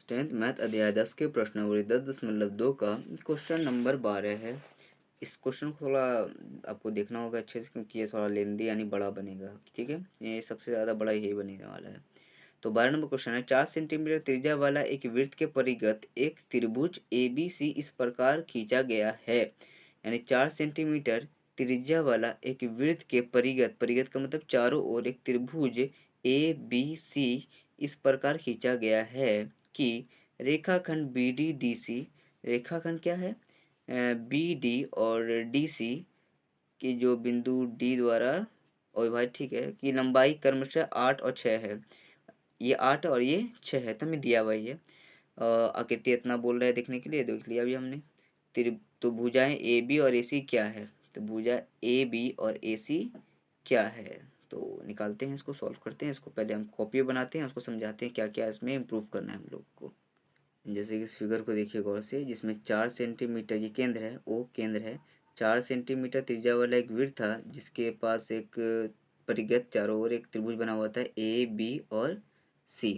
Tenth math अध्याय 10 के प्रश्नावली 10.2 का क्वेश्चन नंबर 12 है। इस क्वेश्चन को थोड़ा आपको देखना होगा अच्छे से, क्योंकि ये थोड़ा लेंदी यानी बड़ा बनेगा। ठीक है, ये सबसे ज़्यादा बड़ा यही बनने वाला है। तो 12 नंबर क्वेश्चन है, 4 सेंटीमीटर त्रिज्या वाला एक वृत्त के परिगत एक त्रिभुज ABC इस प्रकार खींचा गया है। यानी 4 सेंटीमीटर त्रिज्या वाला एक वृत्त के परिगत का मतलब चारों ओर एक त्रिभुज ABC इस प्रकार खींचा गया है कि रेखाखंड BD DC, रेखाखंड क्या है BD और DC की जो बिंदु D द्वारा अविभाजित, ठीक है, कि लंबाई क्रमशः 8 और 6 है। ये 8 और ये 6 है, तो हमें दिया हुआ है। आकृति इतना बोल रहा है देखने के लिए, देख लिया अभी हमने। तो भुजाएं AB और AC क्या है, तो भुजा AB और AC क्या है, तो निकालते हैं, इसको सॉल्व करते हैं। इसको पहले हम कॉपी बनाते हैं, उसको समझाते हैं क्या क्या इसमें इम्प्रूव करना है हम लोग को। जैसे कि इस फिगर को देखिए गौर से, जिसमें 4 सेंटीमीटर ये केंद्र है, O केंद्र है। 4 सेंटीमीटर त्रिज्या वाला एक वृत्त था जिसके पास एक परिगत चारों ओर एक त्रिभुज बना हुआ था AB और C।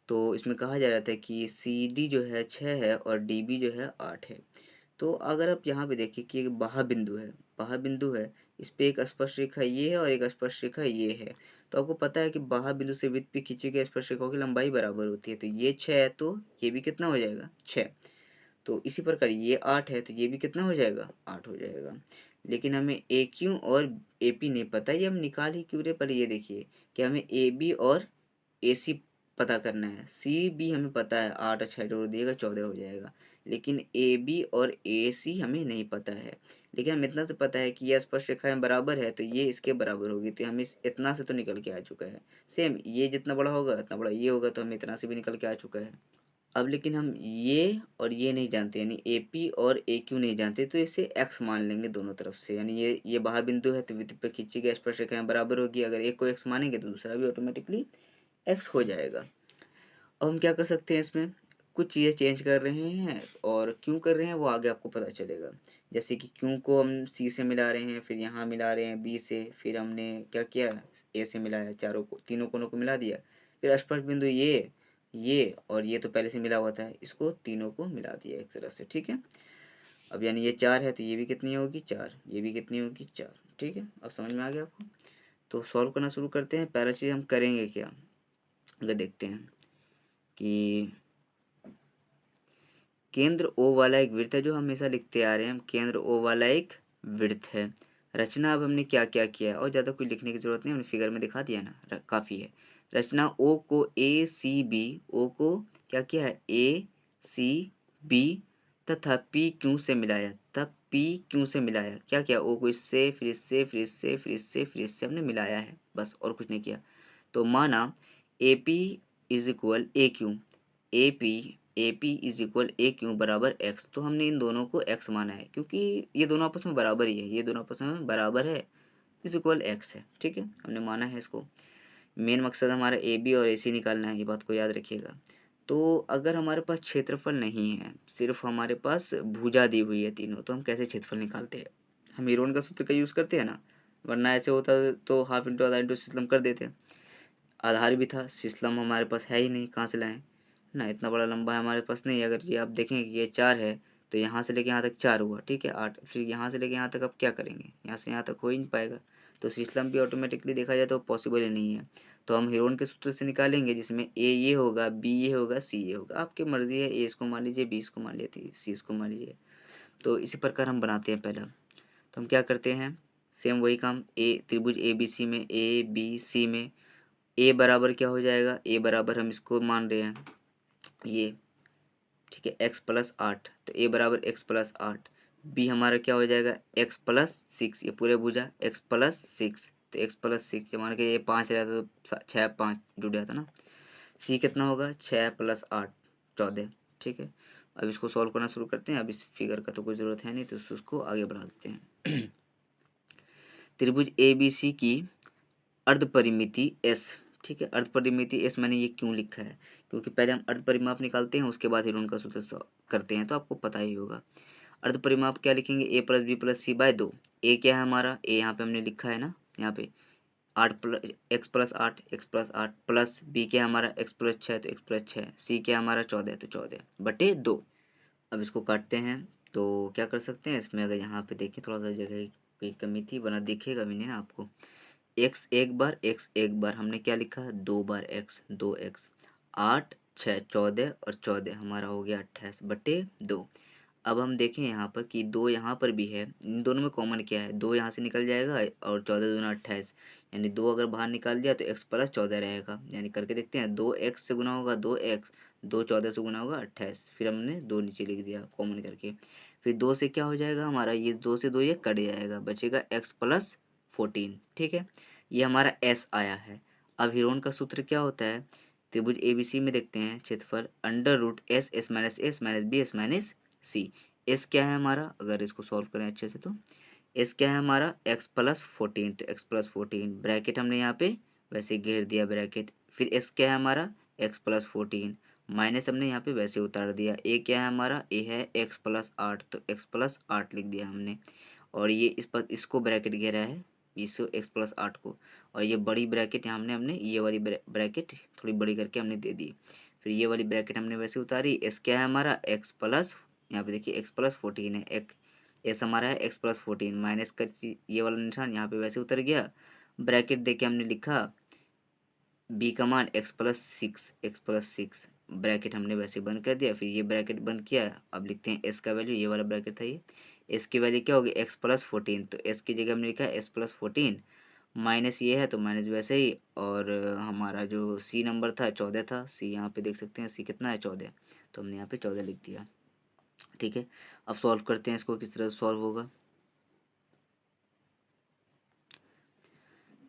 तो इसमें कहा जा रहा था कि CD जो है 6 है और DB जो है 8 है। तो अगर आप यहाँ पे देखिए कि एक बाह्य बिंदु है, इस पे एक स्पर्श रेखा ये है और एक स्पर्श रेखा ये है। तो आपको पता है कि बाह्य बिंदु से वृत्त पे खींची गई स्पर्श रेखाओं की लंबाई बराबर होती है। तो ये 6 है तो ये भी कितना हो जाएगा, 6। तो इसी प्रकार ये 8 है तो ये भी कितना हो जाएगा, 8 हो जाएगा। लेकिन हमें AQ और AP नहीं पता, ये हम निकाल ही क्यों रहे। पर ये देखिए कि हमें AB और AC पता करना है। CB हमें पता है, 8 और 6 जोड़ दिएगा 14 हो जाएगा। लेकिन AB और AC हमें नहीं पता है। लेकिन हमें इतना से पता है कि ये स्पर्श रेखाएं बराबर है, तो ये इसके बराबर होगी। तो हमें इतना से तो निकल के आ चुका है। सेम ये जितना बड़ा होगा उतना बड़ा ये होगा, तो हमें इतना से भी निकल के आ चुका है। अब लेकिन हम ये और ये नहीं जानते, यानी AP और AQ नहीं जानते, तो इसे x मान लेंगे दोनों तरफ से। यानी ये बाह्य बिंदु है तो वृत्त पर खींची गई स्पर्श रेखाएं बराबर होगी। अगर एक को x मानेंगे तो दूसरा भी ऑटोमेटिकली x हो जाएगा। अब हम क्या कर सकते हैं, इसमें कुछ चीज़ें चेंज कर रहे हैं, और क्यों कर रहे हैं वो आगे आपको पता चलेगा। जैसे कि क्यों को हम C से मिला रहे हैं, फिर यहाँ मिला रहे हैं B से, फिर हमने क्या किया, A से मिलाया, चारों को तीनों कोनों को मिला दिया। फिर स्पर्श बिंदु ये और ये तो पहले से मिला हुआ था, इसको तीनों को मिला दिया एक तरह से। ठीक है, अब यानी ये 4 है तो ये भी कितनी होगी, 4, ये भी कितनी होगी, 4। ठीक है, अब समझ में आ गया आपको। तो सॉल्व करना शुरू करते हैं। पहला चीज़ हम करेंगे क्या, अगर देखते हैं कि केंद्र O वाला एक वृत्त है, जो हमेशा लिखते आ रहे हैं हम, केंद्र O वाला एक वृत्त है। रचना अब हमने क्या क्या किया है, और ज़्यादा कोई लिखने की ज़रूरत नहीं, हमने फिगर में दिखा दिया ना, काफ़ी है। रचना O को ACB, O को क्या किया है ACB तथा PQ से मिलाया, तब PQ से मिलाया, क्या किया, O को इससे, फिर इससे, फिर इससे, फिर इससे, फिर इससे हमने मिलाया है, बस और कुछ नहीं किया। तो माना AP is equal AQ, AP is equal AQ बराबर x। तो हमने इन दोनों को x माना है, क्योंकि ये दोनों आपस में बराबर ही है, ये दोनों आपस में बराबर है, इज इक्वल x है। ठीक है, हमने माना है इसको। मेन मकसद हमारा AB और AC निकालना है, ये बात को याद रखिएगा। तो अगर हमारे पास क्षेत्रफल नहीं है, सिर्फ हमारे पास भुजा दी हुई है तीनों, तो हम कैसे क्षेत्रफल निकालते हैं, हम हीरोन का सूत्र का यूज़ करते हैं ना, वरना ऐसे होता तो हाफ इंटू आधा इंटू सिस्लम कर देते। आधार भी था, सिस्लम हमारे पास है ही नहीं, कहाँ से लाएं ना, इतना बड़ा लंबा हमारे पास नहीं। अगर ये आप देखेंगे कि ये 4 है तो यहाँ से लेके यहाँ तक 4 हुआ, ठीक है, 8, फिर यहाँ से लेके यहाँ तक अब क्या करेंगे, यहाँ से यहाँ तक हो ही नहीं पाएगा। तो सिस्लम भी ऑटोमेटिकली देखा जाए तो पॉसिबल ही नहीं है। तो हम हीरोन के सूत्र से निकालेंगे, जिसमें A ये होगा, B ये होगा, C ये होगा। आपकी मर्जी है, A इसको मान लीजिए, B इसको मान लीजिए, C इसको मान लीजिए। तो इसी प्रकार हम बनाते हैं पहला। तो हम क्या करते हैं, सेम वही काम, त्रिभुज ABC में, ABC में A बराबर क्या हो जाएगा, A बराबर हम इसको मान रहे हैं ये, ठीक है, x+8, तो A बराबर x+8। B हमारा क्या हो जाएगा, x+6, ये पूरे भुजा x+6, तो x+6 जब मान के ये 5 रहता तो 6 5 जुड़ जाता ना। C कितना होगा, 6+8 14। ठीक है, अब इसको सॉल्व करना शुरू करते हैं। अब इस फिगर का तो कोई ज़रूरत है नहीं, तो उसको आगे बढ़ा देते हैं। त्रिभुज ABC की अर्ध परिमिति S, ठीक है, अर्ध परिमिति S मैंने ये क्यों लिखा है, क्योंकि पहले हम अर्ध परिमाप निकालते हैं, उसके बाद हीरोन का सूत्र करते हैं, तो आपको पता ही होगा। अर्ध परिमाप क्या लिखेंगे, A+B+C/2। A क्या है हमारा, A यहाँ पे हमने लिखा है ना, यहाँ पे x+8 प्लस b क्या है हमारा x+6 तो x+6, c क्या है हमारा 14 तो 14/2। अब इसको काटते हैं तो क्या कर सकते हैं इसमें, अगर यहाँ पे देखें थोड़ा सा जगह की कमी थी, बना दिखेगा भी नहीं ना आपको। x एक बार हमने क्या लिखा, 2 बार x, 2x, 8 6 14 और 14 हमारा हो गया 28/2। अब हम देखें यहाँ पर कि 2 यहाँ पर भी है, इन दोनों में कॉमन क्या है, 2 यहाँ से निकल जाएगा और 14 दूना 28, यानी 2 अगर बाहर निकाल दिया तो x+14 रहेगा। यानी करके देखते हैं, 2x से गुना होगा 2x, 2 14 से गुना होगा 28, फिर हमने 2 नीचे लिख दिया कॉमन करके। फिर 2 से क्या हो जाएगा हमारा, ये 2 से 2 ये कट जाएगा, बचेगा x+14। ठीक है, ये हमारा s आया है। अब हीरोन का सूत्र क्या होता है, त्रिभुज ABC में देखते हैं क्षेत्रफल √S s minus s minus b s minus c. S क्या है हमारा, अगर इसको सॉल्व करें अच्छे से तो एस क्या है हमारा x+14, तो x+14 ब्रैकेट हमने यहाँ पे वैसे घेर दिया ब्रैकेट। फिर एस क्या है हमारा x+14 माइनस हमने यहाँ पे वैसे उतार दिया। ए क्या है हमारा, ए है x+8 तो x+8 लिख दिया हमने। और ये इस पर इसको ब्रैकेट घेरा है, इसको x+8 को, और ये बड़ी ब्रैकेट यहाँ हमने ये वाली ब्रैकेट थोड़ी बड़ी करके हमने दे दी। फिर ये वाली ब्रैकेट हमने वैसे उतारी। एस क्या है हमारा x+, यहाँ पे देखिए x+14 है, एक एस हमारा है x+14 माइनस का ये वाला निशान यहाँ पे वैसे उतर गया। ब्रैकेट देके हमने लिखा b का मान x+6 ब्रैकेट हमने वैसे बंद कर दिया। फिर ये ब्रैकेट बंद किया। अब लिखते हैं s का वैल्यू, ये वाला ब्रैकेट था, ये s की वैल्यू क्या होगी x+14, तो s की जगह हमने लिखा है s+14 माइनस ये है तो माइनस वैसे ही। और हमारा जो c नंबर था 14 था, c यहाँ पे देख सकते हैं c कितना है 14, तो हमने यहाँ पे 14 लिख दिया। ठीक है, अब सॉल्व करते हैं इसको, किस तरह से सॉल्व होगा।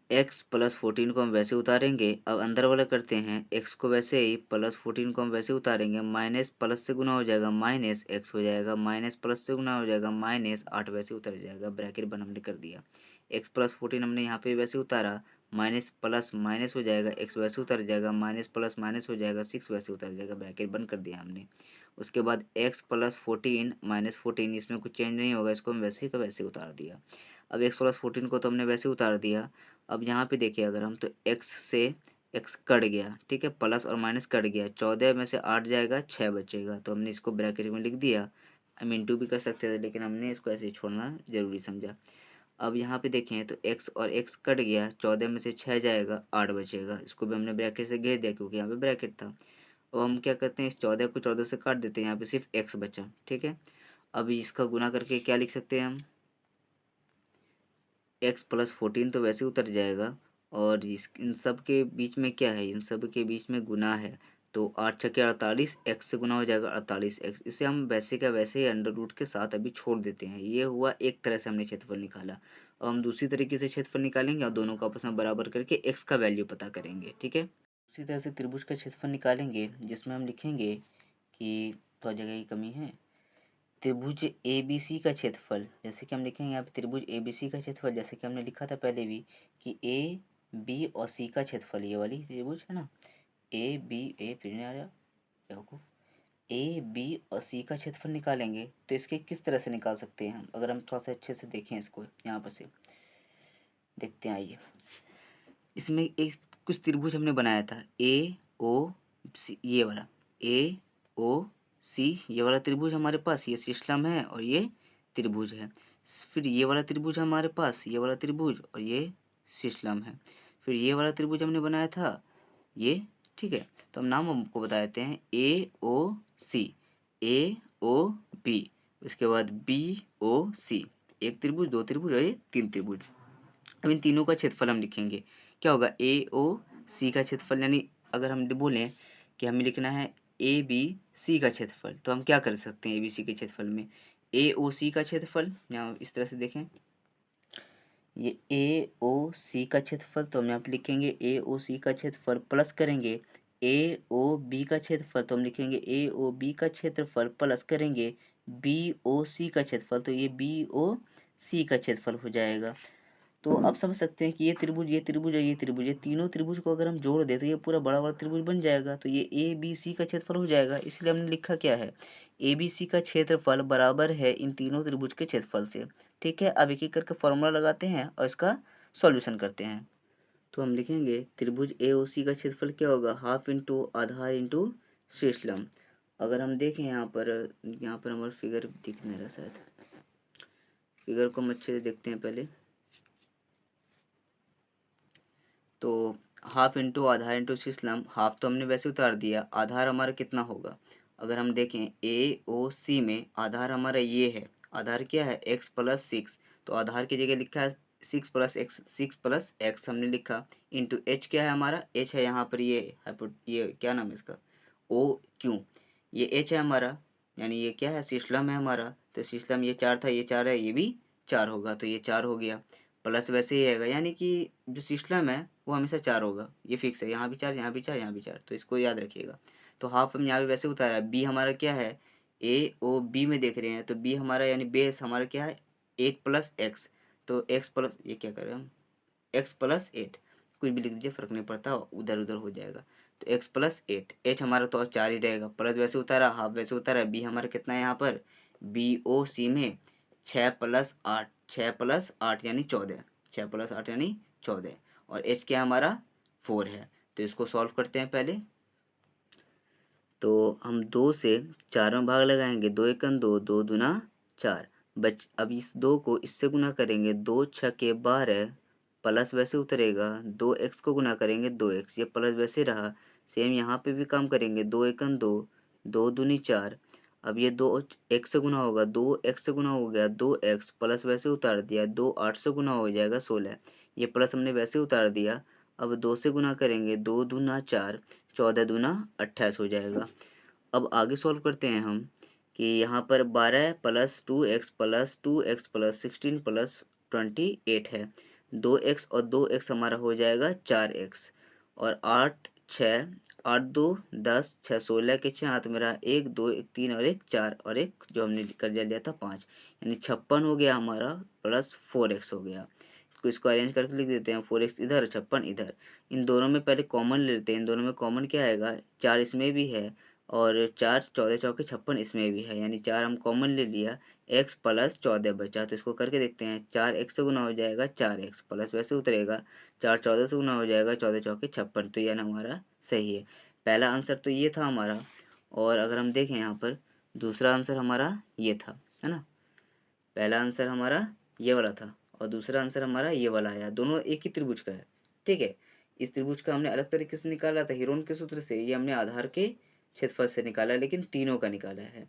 x+14 को हम वैसे उतारेंगे, अब अंदर वाला करते हैं, x को वैसे ही, +14 को हम वैसे उतारेंगे, माइनस प्लस से गुना हो जाएगा माइनस x हो जाएगा, माइनस प्लस से गुना हो जाएगा -8 वैसे उतर जाएगा, ब्रैकेट बंद हमने कर दिया। x+14 हमने यहाँ पे वैसे उतारा, माइनस प्लस माइनस हो जाएगा, x वैसे उतर जाएगा, माइनस प्लस माइनस हो जाएगा, 6 वैसे उतर जाएगा, ब्रैकेट बंद कर दिया हमने। उसके बाद x+14 -14 इसमें कुछ चेंज नहीं होगा, इसको हम वैसे का वैसे उतार दिया। अब x+14 को तो हमने वैसे उतार दिया। अब यहाँ पे देखिए अगर हम, तो x से x कट गया, ठीक है, प्लस और माइनस कट गया, 14 में से 8 जाएगा, 6 बचेगा, तो हमने इसको ब्रैकेट में लिख दिया। हम इंटू भी कर सकते थे लेकिन हमने इसको ऐसे ही छोड़ना ज़रूरी समझा। अब यहाँ पे देखें तो x और x कट गया, 14 में से 6 जाएगा, 8 बचेगा, इसको भी हमने ब्रैकेट से घेर दिया क्योंकि यहाँ पे ब्रैकेट था। अब हम क्या करते हैं, इस 14 को 14 से काट देते हैं, यहाँ पे सिर्फ x बचा। ठीक है, अब इसका गुना करके क्या लिख सकते हैं हम, x+14 तो वैसे उतर जाएगा, और इन सब के बीच में क्या है, इन सब के बीच में गुना है, तो 8 छक्के 48, x से गुना हो जाएगा 48x। इसे हम वैसे का वैसे ही अंडर रूट के साथ अभी छोड़ देते हैं। ये हुआ एक तरह से हमने क्षेत्रफल निकाला। अब हम दूसरी तरीके से क्षेत्रफल निकालेंगे और दोनों को आपस में बराबर करके x का वैल्यू पता करेंगे। ठीक है, उसी तरह से त्रिभुज का क्षेत्रफल निकालेंगे, जिसमें हम लिखेंगे कि तो जगह की कमी है, त्रिभुज ABC का क्षेत्रफल, जैसे कि हम लिखेंगे यहाँ पे त्रिभुज ABC का क्षेत्रफल, जैसे कि हमने लिखा था पहले भी कि A B और C का क्षेत्रफल, ये वाली त्रिभुज है ना, फिर नहीं आ रहा बेवकूफ, A B और C का क्षेत्रफल निकालेंगे तो इसके किस तरह से निकाल सकते हैं हम, अगर हम थोड़ा सा अच्छे से देखें इसको, यहाँ पर से देखते हैं। आइए, इसमें एक कुछ त्रिभुज हमने बनाया था AOC, ये वाला AOC, ये वाला त्रिभुज हमारे पास, ये सिस्टम है और ये त्रिभुज है। फिर ये वाला त्रिभुज हमारे पास, ये वाला त्रिभुज और ये सिस्टम है। फिर ये वाला त्रिभुज हमने बनाया था ये। ठीक है, तो हम नाम हमको बता देते हैं AOC, AOB, उसके बाद BOC, एक त्रिभुज, दो त्रिभुज और ये तीन त्रिभुज। अब इन तीनों का क्षेत्रफल हम लिखेंगे, क्या होगा AOC का क्षेत्रफल, यानी अगर हम बोलें कि हमें लिखना है ABC का क्षेत्रफल, तो हम क्या कर सकते हैं ABC के क्षेत्रफल में, AOC का क्षेत्रफल, यहाँ इस तरह से देखें, ये AOC का क्षेत्रफल, तो हम यहाँ पे लिखेंगे AOC का क्षेत्रफल प्लस करेंगे AOB का क्षेत्रफल, तो हम लिखेंगे AOB का क्षेत्रफल प्लस करेंगे BOC का क्षेत्रफल, तो ये BOC का क्षेत्रफल हो जाएगा। तो आप समझ सकते हैं कि ये त्रिभुज, ये त्रिभुज और ये त्रिभुज, ये तीनों त्रिभुज को अगर हम जोड़ दें तो ये पूरा बड़ा बड़ा त्रिभुज बन जाएगा, तो ये ABC का क्षेत्रफल हो जाएगा। इसलिए हमने लिखा क्या है, ABC का क्षेत्रफल बराबर है इन तीनों त्रिभुज के क्षेत्रफल से। ठीक है, अब एक एक करके फॉर्मूला लगाते हैं और इसका सॉल्यूशन करते हैं। तो हम लिखेंगे त्रिभुज ए ओ सी का क्षेत्रफल क्या होगा, हाफ इंटू आधार इंटू शेष लंब। अगर हम देखें यहाँ पर हमारा फिगर दिख नहीं रहा शायद, फिगर को हम अच्छे से देखते हैं पहले। तो हाफ इंटू आधार इंटू शेष लंब, हाफ तो हमने वैसे उतार दिया, आधार हमारा कितना होगा, अगर हम देखें ए ओ सी में आधार हमारा ये है, आधार क्या है x प्लस सिक्स, तो आधार की जगह लिखा है सिक्स प्लस एक्स हमने लिखा, इंटू एच क्या है हमारा, एच है यहाँ पर ये क्या नाम है इसका, ओ क्यों, ये एच है हमारा, यानी ये क्या है शीशलम है हमारा, तो शीशलम ये चार था, ये चार है, ये भी चार होगा, तो ये चार हो गया, प्लस वैसे ही आएगा, यानी कि जो शीशलम है वो हमेशा चार होगा, ये फिक्स है, यहाँ भी चार, यहाँ भी चार, यहाँ भी चार, तो इसको याद रखिएगा। तो हाफ हम यहाँ पे वैसे उतारा है, बी हमारा क्या है, ए ओ बी में देख रहे हैं, तो बी हमारा यानी बेस हमारा क्या है, एट प्लस एक्स, तो एक्स प्लस ये क्या करें हम, एक्स प्लस एट, कुछ भी लिख दीजिए फर्क नहीं पड़ता, उधर उधर हो जाएगा, तो एक्स प्लस एट, एच हमारा तो चार ही रहेगा, प्लस वैसे उतारा, हाफ वैसे उतारा, बी हमारा कितना है यहाँ पर, बी ओ सी में छः प्लस आठ, छः प्लस आठ यानी 14, छः प्लस आठ यानी 14, और एच क्या हमारा 4 है, तो इसको सॉल्व करते हैं पहले। तो हम 2 से 4 में भाग लगाएंगे, 2 एकन 2, 2 दूना 4, अब इस 2 को इससे गुना करेंगे, 2 छके 12, प्लस वैसे उतरेगा, 2x को गुना करेंगे 2x, ये प्लस वैसे रहा, सेम यहाँ पे भी काम करेंगे, 2 एकन 2, 2 दूनी 4, अब ये 2 x से गुना होगा, 2x से गुना हो गया 2x, प्लस वैसे उतार दिया, 2 8 से गुना हो जाएगा 16, ये प्लस हमने वैसे उतार दिया, अब 2 से गुना करेंगे, 2 दूना 4, 14 दूना 28 हो जाएगा। अब आगे सॉल्व करते हैं हम कि यहाँ पर 12 प्लस 2x प्लस 16 प्लस 28 है, 2x और 2x हमारा हो जाएगा 4x, और 8 6 8 2 10, 6 16 के 6 हाथ में रहा, 1 2 1 3 और 1 4, और एक जो हमने कर्जा लिया था 5, यानी 56 हो गया हमारा, प्लस 4x हो गया, तो इसको अरेंज करके लिख देते हैं, 4x इधर 56 इधर, इन दोनों में पहले कॉमन ले लेते हैं, इन दोनों में कॉमन क्या आएगा, 4 इसमें भी है, और 4 14 चौके 56 इसमें भी है, यानी 4 हम कॉमन ले लिया, x प्लस 14 बचा, तो इसको करके देखते हैं, 4x से गुना हो जाएगा 4x, प्लस वैसे उतरेगा, 4 14 से गुना हो जाएगा, 14 चौके 56, तो यह हमारा सही है, पहला आंसर तो ये था हमारा। और अगर हम देखें यहाँ पर दूसरा आंसर हमारा ये था, है ना, पहला आंसर हमारा ये वाला था और दूसरा आंसर हमारा ये वाला आया, दोनों एक ही त्रिभुज का है, ठीक है। इस त्रिभुज का हमने अलग तरीके से निकाला था हीरोन के सूत्र से, ये हमने आधार के क्षेत्रफल से निकाला, लेकिन तीनों का निकाला है।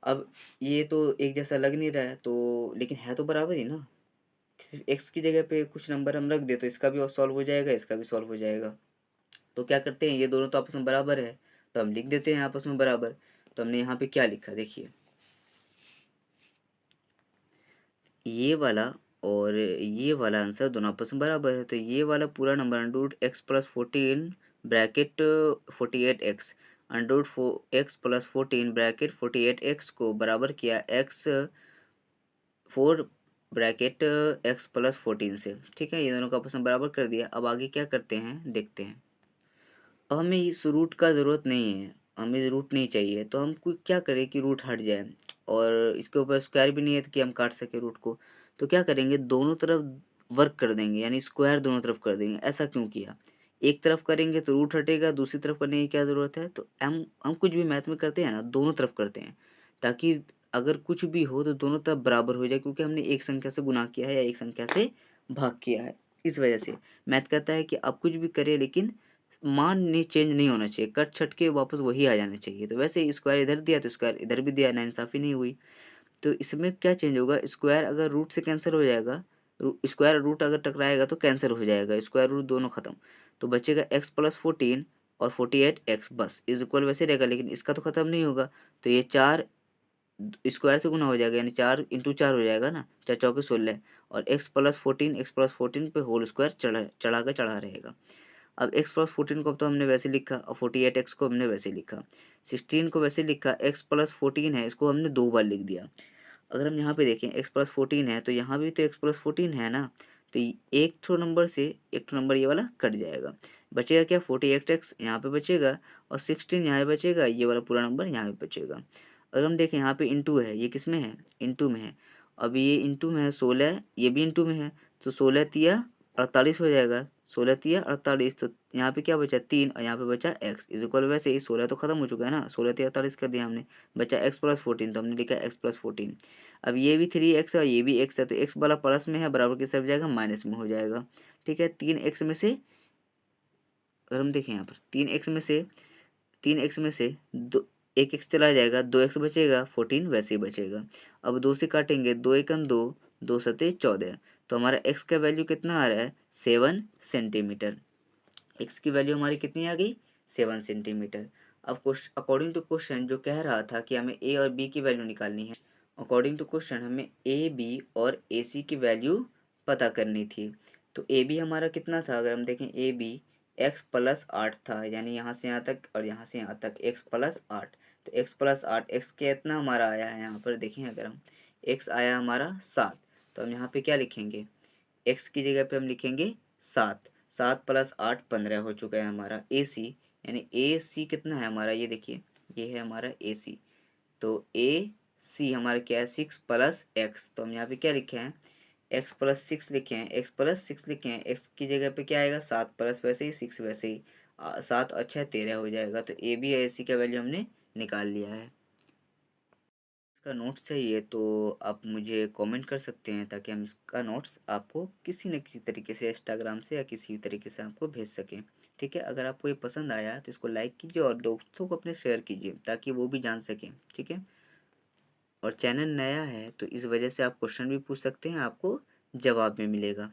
अब ये तो एक जैसा लग नहीं रहा है, तो लेकिन है तो बराबर ही ना, सिर्फ एक्स की जगह पे कुछ नंबर हम रख दे तो इसका भी सॉल्व हो जाएगा, इसका भी सॉल्व हो जाएगा। तो क्या करते हैं, ये दोनों तो आपस में बराबर है, तो हम लिख देते हैं आपस में बराबर। तो हमने यहाँ पे क्या लिखा देखिए, ये वाला और ये वाला आंसर दोनों आपस में बराबर है, तो ये वाला पूरा number under x plus 14 bracket 48x, under x plus 14 bracket 48x को बराबर किया एक्स 4 ब्रैकेट एक्स प्लस 14 से, ठीक है, ये दोनों को आपस में बराबर कर दिया। अब आगे क्या करते हैं देखते हैं। अब हमें इस रूट का ज़रूरत नहीं है, हमें रूट नहीं चाहिए, तो हम कोई क्या करें कि रूट हट जाए, और इसके ऊपर स्क्वायर भी नहीं है कि हम काट सके रूट को, तो क्या करेंगे दोनों तरफ वर्क कर देंगे, यानी स्क्वायर दोनों तरफ कर देंगे। ऐसा क्यों किया, एक तरफ करेंगे तो रूट हटेगा, दूसरी तरफ करने की क्या ज़रूरत है, तो हम कुछ भी मैथ में करते हैं ना दोनों तरफ करते हैं, ताकि अगर कुछ भी हो तो दोनों तरफ बराबर हो जाए, क्योंकि हमने एक संख्या से गुना किया है या एक संख्या से भाग किया है, इस वजह से मैथ कहता है कि आप कुछ भी करें लेकिन मान नहीं चेंज नहीं होना चाहिए, कट छट के वापस वही आ जाना चाहिए। तो वैसे स्क्वायर इधर दिया तो स्क्वायर इधर भी दिया, नाइंसाफ़ी नहीं हुई। तो इसमें क्या चेंज होगा, स्क्वायर अगर रूट से कैंसिल हो जाएगा, स्क्वायर रूट अगर टकराएगा तो कैंसिल हो जाएगा, स्क्वायर रूट दोनों खत्म, तो बचेगा एक्स प्लस 14 और 48x बस इज इक्वल वैसे रहेगा, लेकिन इसका तो खत्म नहीं होगा, तो ये 4 स्क्वायर से गुना हो जाएगा, यानी 4 इंटू 4 हो जाएगा ना, 4 चौके 16, और एक्स प्लस 14 पे होल स्क्वायर चढ़ा के चढ़ा रहेगा। अब x प्लस 14 को तो हमने वैसे लिखा, और 48x को हमने वैसे लिखा, 16 को वैसे लिखा, x प्लस 14 है इसको हमने 2 बार लिख दिया। अगर हम यहाँ पे देखें x प्लस 14 है तो यहाँ भी तो x प्लस 14 है ना, तो एक ठो नंबर से एक ठो नंबर ये वाला कट जाएगा, बचेगा क्या 48x यहाँ पे बचेगा, और 16 यहाँ पे बचेगा, ये वाला पूरा नंबर यहाँ पे बचेगा। अगर हम देखें यहाँ पे इंटू है, ये किस में है, इंटू में है, अब ये इंटू में है 16, ये भी इंटू में है, तो 16 तिया 48 हो जाएगा, 16 तिया 48, तो यहाँ पे क्या बचा 3 और यहाँ पे बचा x इज इक्वल, वैसे ही 16 तो खत्म हो चुका है ना, 16 तिया 48 कर दिया हमने, बचा x प्लस 14, तो हमने लिखा x प्लस 14। अब ये भी 3x है और ये भी x है, तो x वाला प्लस में है, बराबर किस तरफ जाएगा, माइनस में हो जाएगा। ठीक है, 3x में से, अगर हम देखें यहाँ पर 3x में से दो, एक x चला जाएगा, 2x बचेगा, 14 वैसे ही बचेगा। अब 2 से काटेंगे, 2 एकम 2, 2 सते 14, तो हमारा x का वैल्यू कितना आ रहा है, 7 सेंटीमीटर। x की वैल्यू हमारी कितनी आ गई, 7 सेंटीमीटर। अब अकॉर्डिंग टू क्वेश्चन जो कह रहा था कि हमें a और b की वैल्यू निकालनी है, अकॉर्डिंग टू क्वेश्चन हमें a b और ac की वैल्यू पता करनी थी। तो ए बी हमारा कितना था, अगर हम देखें ए बी एक्स प्लस 8 था, यानी यहाँ से यहाँ तक और यहाँ से यहाँ तक एक्स प्लस 8, तो एक्स प्लस 8 एक्स कितना हमारा आया है, यहाँ पर देखें अगर हम एक्स आया हमारा 7, तो हम यहाँ पे क्या लिखेंगे, एक्स की जगह पे हम लिखेंगे 7, 7 प्लस 8 15 हो चुका है हमारा ए सी, यानी ए सी कितना है हमारा, ये देखिए ये है हमारा ए सी, तो ए सी हमारा क्या है 6 प्लस एक्स, तो हम यहाँ पे क्या लिखे हैं, एक्स प्लस 6 लिखे हैं, एक्स प्लस 6 लिखे हैं, एक्स की जगह पे क्या आएगा 7 प्लस वैसे ही 6 वैसे ही 7 अच्छा 13 हो जाएगा, तो ए बी और ए सी का वैल्यू हमने निकाल लिया है। इसका नोट्स चाहिए तो आप मुझे कमेंट कर सकते हैं, ताकि हम इसका नोट्स आपको किसी न किसी तरीके से इंस्टाग्राम से या किसी भी तरीके से आपको भेज सकें। ठीक है, अगर आपको ये पसंद आया तो इसको लाइक कीजिए और दोस्तों को अपने शेयर कीजिए, ताकि वो भी जान सकें। ठीक है, और चैनल नया है तो इस वजह से आप क्वेश्चन भी पूछ सकते हैं, आपको जवाब भी मिलेगा।